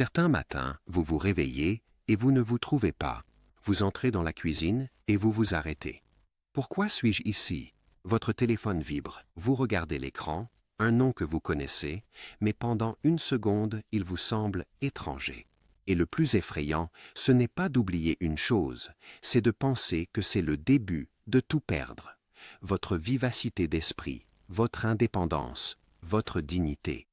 Certains matins, vous vous réveillez et vous ne vous trouvez pas. Vous entrez dans la cuisine et vous vous arrêtez. Pourquoi suis-je ici? Votre téléphone vibre, vous regardez l'écran, un nom que vous connaissez, mais pendant une seconde, il vous semble étranger. Et le plus effrayant, ce n'est pas d'oublier une chose, c'est de penser que c'est le début de tout perdre. Votre vivacité d'esprit, votre indépendance, votre dignité.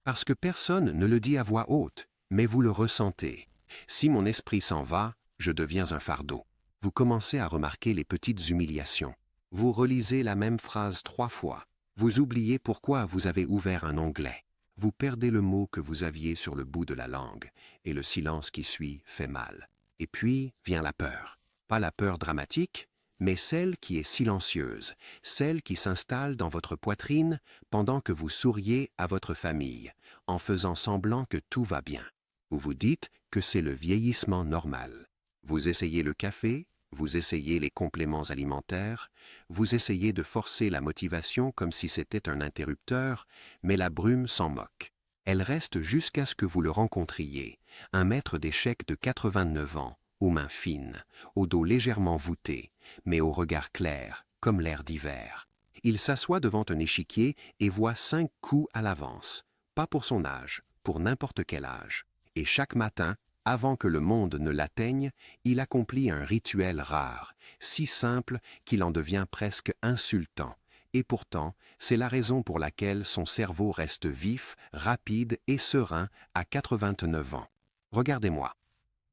Parce que personne ne le dit à voix haute, mais vous le ressentez. Si mon esprit s'en va, je deviens un fardeau. Vous commencez à remarquer les petites humiliations. Vous relisez la même phrase 3 fois. Vous oubliez pourquoi vous avez ouvert un onglet. Vous perdez le mot que vous aviez sur le bout de la langue, et le silence qui suit fait mal. Et puis vient la peur. Pas la peur dramatique, mais celle qui est silencieuse, celle qui s'installe dans votre poitrine pendant que vous souriez à votre famille, en faisant semblant que tout va bien. Vous vous dites que c'est le vieillissement normal. Vous essayez le café, vous essayez les compléments alimentaires, vous essayez de forcer la motivation comme si c'était un interrupteur, mais la brume s'en moque. Elle reste jusqu'à ce que vous le rencontriez, un maître d'échecs de 89 ans, aux mains fines, au dos légèrement voûté, mais au regard clair, comme l'air d'hiver. Il s'assoit devant un échiquier et voit 5 coups à l'avance, pas pour son âge, pour n'importe quel âge. Et chaque matin, avant que le monde ne l'atteigne, il accomplit un rituel rare, si simple qu'il en devient presque insultant. Et pourtant, c'est la raison pour laquelle son cerveau reste vif, rapide et serein à 89 ans. Regardez-moi.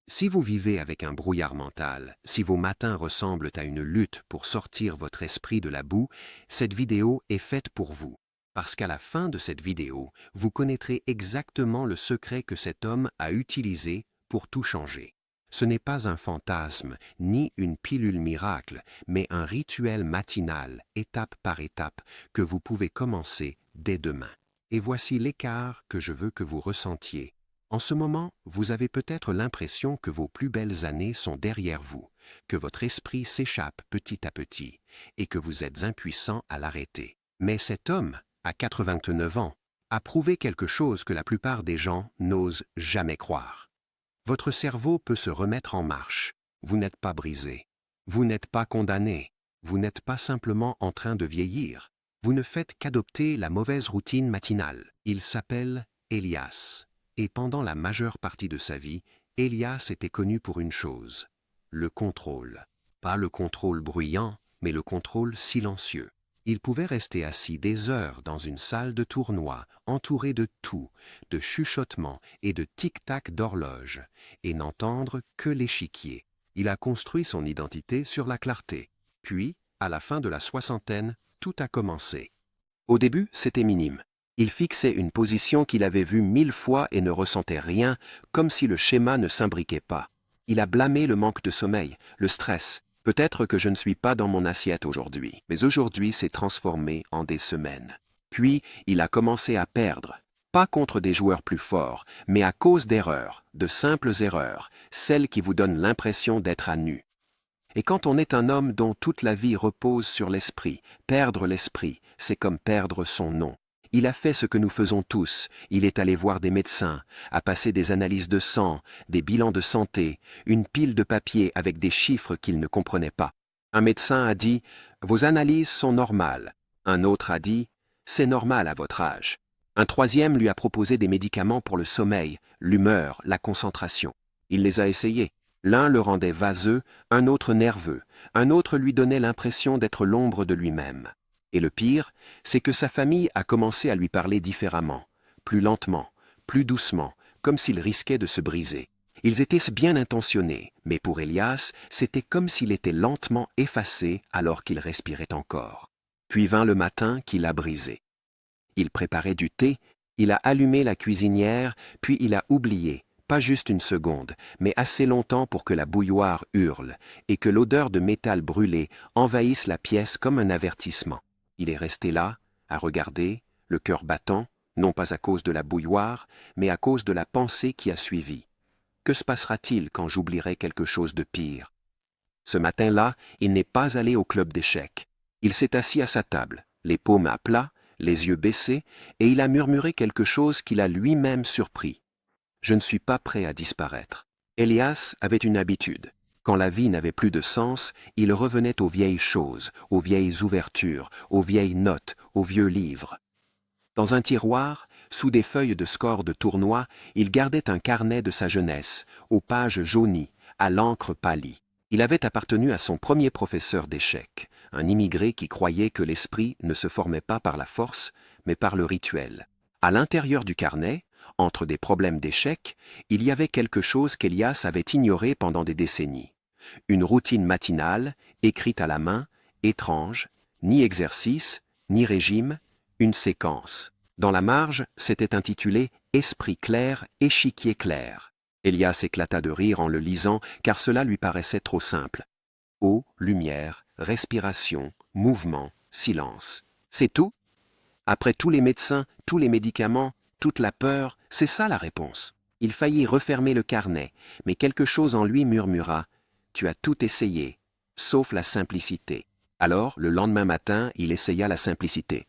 Si vous vivez avec un brouillard mental, si vos matins ressemblent à une lutte pour sortir votre esprit de la boue, cette vidéo est faite pour vous. Parce qu'à la fin de cette vidéo, vous connaîtrez exactement le secret que cet homme a utilisé pour tout changer. Ce n'est pas un fantasme, ni une pilule miracle, mais un rituel matinal, étape par étape, que vous pouvez commencer dès demain. Et voici l'écart que je veux que vous ressentiez. En ce moment, vous avez peut-être l'impression que vos plus belles années sont derrière vous, que votre esprit s'échappe petit à petit, et que vous êtes impuissant à l'arrêter. Mais cet homme, à 89 ans, a prouvé quelque chose que la plupart des gens n'osent jamais croire. Votre cerveau peut se remettre en marche. Vous n'êtes pas brisé. Vous n'êtes pas condamné. Vous n'êtes pas simplement en train de vieillir. Vous ne faites qu'adopter la mauvaise routine matinale. Il s'appelle Elias. Et pendant la majeure partie de sa vie, Elias était connu pour une chose, le contrôle. Pas le contrôle bruyant, mais le contrôle silencieux. Il pouvait rester assis des heures dans une salle de tournoi, entouré de tout, de chuchotements et de tic-tac d'horloge, et n'entendre que l'échiquier. Il a construit son identité sur la clarté. Puis, à la fin de la soixantaine, tout a commencé. Au début, c'était minime. Il fixait une position qu'il avait vue 1000 fois et ne ressentait rien, comme si le schéma ne s'imbriquait pas. Il a blâmé le manque de sommeil, le stress. Peut-être que je ne suis pas dans mon assiette aujourd'hui, mais aujourd'hui s'est transformé en des semaines. Puis, il a commencé à perdre. Pas contre des joueurs plus forts, mais à cause d'erreurs, de simples erreurs, celles qui vous donnent l'impression d'être à nu. Et quand on est un homme dont toute la vie repose sur l'esprit, perdre l'esprit, c'est comme perdre son nom. Il a fait ce que nous faisons tous, il est allé voir des médecins, a passé des analyses de sang, des bilans de santé, une pile de papier avec des chiffres qu'il ne comprenait pas. Un médecin a dit « Vos analyses sont normales ». Un autre a dit « C'est normal à votre âge ». Un troisième lui a proposé des médicaments pour le sommeil, l'humeur, la concentration. Il les a essayés. L'un le rendait vaseux, un autre nerveux, un autre lui donnait l'impression d'être l'ombre de lui-même. Et le pire, c'est que sa famille a commencé à lui parler différemment, plus lentement, plus doucement, comme s'il risquait de se briser. Ils étaient bien intentionnés, mais pour Elias, c'était comme s'il était lentement effacé alors qu'il respirait encore. Puis vint le matin qui l'a brisé. Il préparait du thé, il a allumé la cuisinière, puis il a oublié, pas juste une seconde, mais assez longtemps pour que la bouilloire hurle et que l'odeur de métal brûlé envahisse la pièce comme un avertissement. Il est resté là, à regarder, le cœur battant, non pas à cause de la bouilloire, mais à cause de la pensée qui a suivi. Que se passera-t-il quand j'oublierai quelque chose de pire? Ce matin-là, il n'est pas allé au club d'échecs. Il s'est assis à sa table, les paumes à plat, les yeux baissés, et il a murmuré quelque chose qui l'a lui-même surpris. Je ne suis pas prêt à disparaître. Elias avait une habitude. Quand la vie n'avait plus de sens, il revenait aux vieilles choses, aux vieilles ouvertures, aux vieilles notes, aux vieux livres. Dans un tiroir, sous des feuilles de score de tournoi, il gardait un carnet de sa jeunesse, aux pages jaunies, à l'encre pâlie. Il avait appartenu à son premier professeur d'échecs, un immigré qui croyait que l'esprit ne se formait pas par la force, mais par le rituel. À l'intérieur du carnet, entre des problèmes d'échecs, il y avait quelque chose qu'Elias avait ignoré pendant des décennies. Une routine matinale, écrite à la main, étrange, ni exercice, ni régime, une séquence. Dans la marge, c'était intitulé « Esprit clair, échiquier clair ». Elias éclata de rire en le lisant, car cela lui paraissait trop simple. Eau, lumière, respiration, mouvement, silence. C'est tout? Après tous les médecins, tous les médicaments, toute la peur, c'est ça la réponse. Il faillit refermer le carnet, mais quelque chose en lui murmura « Tu as tout essayé, sauf la simplicité ». Alors, le lendemain matin, il essaya la simplicité.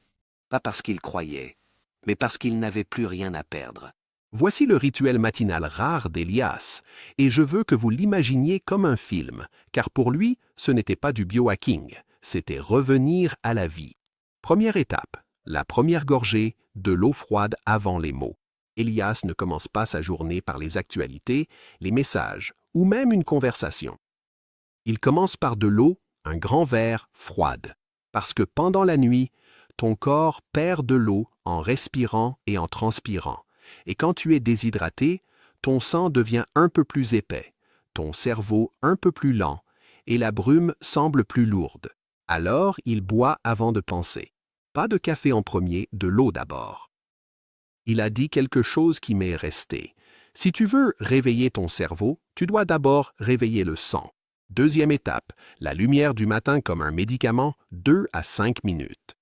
Pas parce qu'il croyait, mais parce qu'il n'avait plus rien à perdre. Voici le rituel matinal rare d'Elias, et je veux que vous l'imaginiez comme un film, car pour lui, ce n'était pas du biohacking, c'était revenir à la vie. Première étape, la première gorgée de l'eau froide avant les mots. Elias ne commence pas sa journée par les actualités, les messages, ou même une conversation. Il commence par de l'eau, un grand verre, froide, parce que pendant la nuit, ton corps perd de l'eau en respirant et en transpirant. Et quand tu es déshydraté, ton sang devient un peu plus épais, ton cerveau un peu plus lent, et la brume semble plus lourde. Alors, il boit avant de penser. Pas de café en premier, de l'eau d'abord. Il a dit quelque chose qui m'est resté. Si tu veux réveiller ton cerveau, tu dois d'abord réveiller le sang. Deuxième étape, la lumière du matin comme un médicament, 2 à 5 minutes.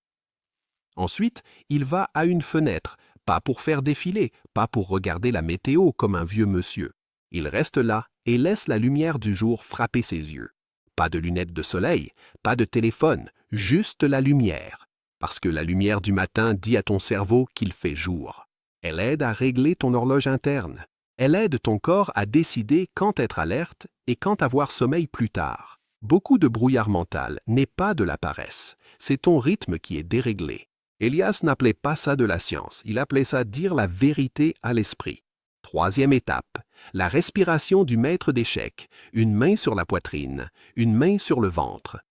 Ensuite, il va à une fenêtre, pas pour faire défiler, pas pour regarder la météo comme un vieux monsieur. Il reste là et laisse la lumière du jour frapper ses yeux. Pas de lunettes de soleil, pas de téléphone, juste la lumière. Parce que la lumière du matin dit à ton cerveau qu'il fait jour. Elle aide à régler ton horloge interne. Elle aide ton corps à décider quand être alerte et quand avoir sommeil plus tard. Beaucoup de brouillard mental n'est pas de la paresse, c'est ton rythme qui est déréglé. Elias n'appelait pas ça de la science, il appelait ça dire la vérité à l'esprit. Troisième étape, la respiration du maître d'échecs, une main sur la poitrine, une main sur le ventre.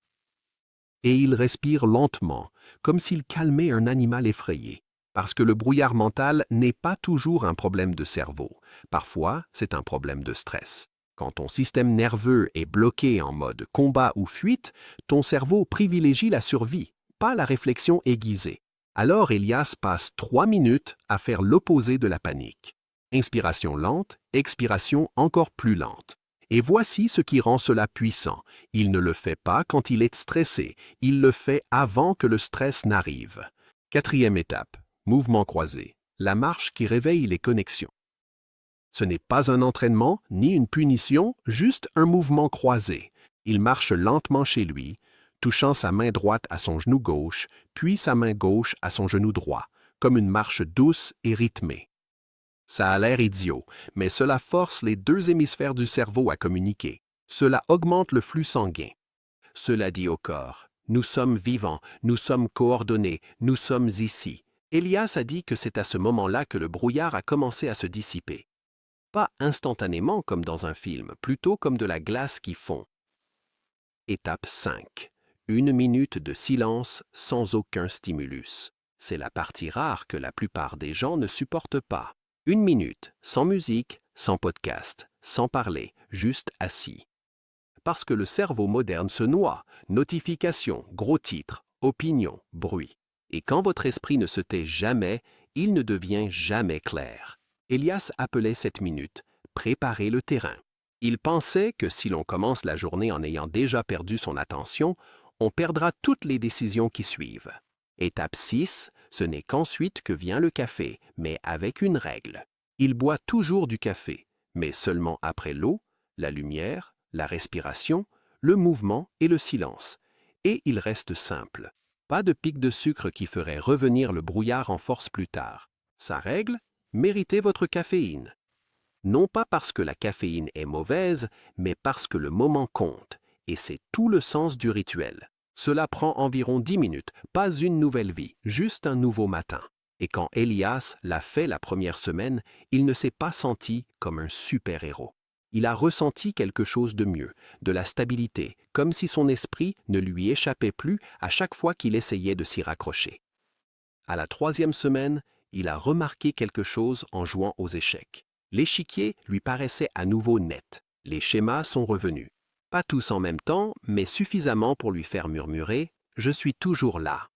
Et il respire lentement, comme s'il calmait un animal effrayé. Parce que le brouillard mental n'est pas toujours un problème de cerveau. Parfois, c'est un problème de stress. Quand ton système nerveux est bloqué en mode combat ou fuite, ton cerveau privilégie la survie, pas la réflexion aiguisée. Alors Elias passe 3 minutes à faire l'opposé de la panique. Inspiration lente, expiration encore plus lente. Et voici ce qui rend cela puissant. Il ne le fait pas quand il est stressé, il le fait avant que le stress n'arrive. Quatrième étape, mouvement croisé, la marche qui réveille les connexions. Ce n'est pas un entraînement ni une punition, juste un mouvement croisé. Il marche lentement chez lui, touchant sa main droite à son genou gauche, puis sa main gauche à son genou droit, comme une marche douce et rythmée. Ça a l'air idiot, mais cela force les deux hémisphères du cerveau à communiquer. Cela augmente le flux sanguin. Cela dit au corps, nous sommes vivants, nous sommes coordonnés, nous sommes ici. Elias a dit que c'est à ce moment-là que le brouillard a commencé à se dissiper. Pas instantanément comme dans un film, plutôt comme de la glace qui fond. Étape 5. 1 minute de silence sans aucun stimulus. C'est la partie rare que la plupart des gens ne supportent pas. 1 minute, sans musique, sans podcast, sans parler, juste assis. Parce que le cerveau moderne se noie, notifications, gros titres, opinions, bruit. Et quand votre esprit ne se tait jamais, il ne devient jamais clair. Elias appelait cette minute « préparer le terrain ». Il pensait que si l'on commence la journée en ayant déjà perdu son attention, on perdra toutes les décisions qui suivent. Étape 6, ce n'est qu'ensuite que vient le café, mais avec une règle. Il boit toujours du café, mais seulement après l'eau, la lumière, la respiration, le mouvement et le silence. Et il reste simple. Pas de pic de sucre qui ferait revenir le brouillard en force plus tard. Sa règle, méritez votre caféine. Non pas parce que la caféine est mauvaise, mais parce que le moment compte, et c'est tout le sens du rituel. Cela prend environ 10 minutes, pas une nouvelle vie, juste un nouveau matin. Et quand Elias l'a fait la première semaine, il ne s'est pas senti comme un super-héros. Il a ressenti quelque chose de mieux, de la stabilité, comme si son esprit ne lui échappait plus à chaque fois qu'il essayait de s'y raccrocher. À la 3e semaine, il a remarqué quelque chose en jouant aux échecs. L'échiquier lui paraissait à nouveau net. Les schémas sont revenus. Pas tous en même temps, mais suffisamment pour lui faire murmurer « Je suis toujours là ».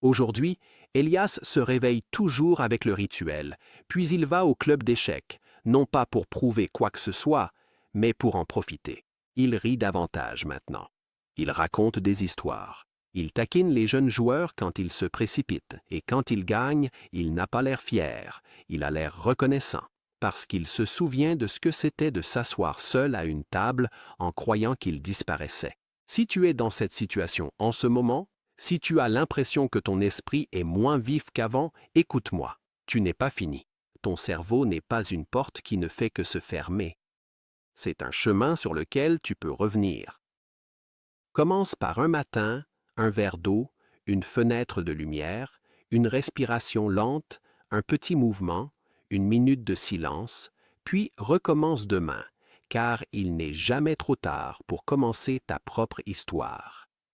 Aujourd'hui, Elias se réveille toujours avec le rituel, puis il va au club d'échecs, non pas pour prouver quoi que ce soit, mais pour en profiter. Il rit davantage maintenant. Il raconte des histoires. Il taquine les jeunes joueurs quand ils se précipitent, et quand ils gagnent, il n'a pas l'air fier, il a l'air reconnaissant, parce qu'il se souvient de ce que c'était de s'asseoir seul à une table en croyant qu'il disparaissait. Si tu es dans cette situation en ce moment, si tu as l'impression que ton esprit est moins vif qu'avant, écoute-moi, tu n'es pas fini. Ton cerveau n'est pas une porte qui ne fait que se fermer. C'est un chemin sur lequel tu peux revenir. Commence par un matin, un verre d'eau, une fenêtre de lumière, une respiration lente, un petit mouvement, une minute de silence, puis recommence demain, car il n'est jamais trop tard pour commencer ta propre histoire.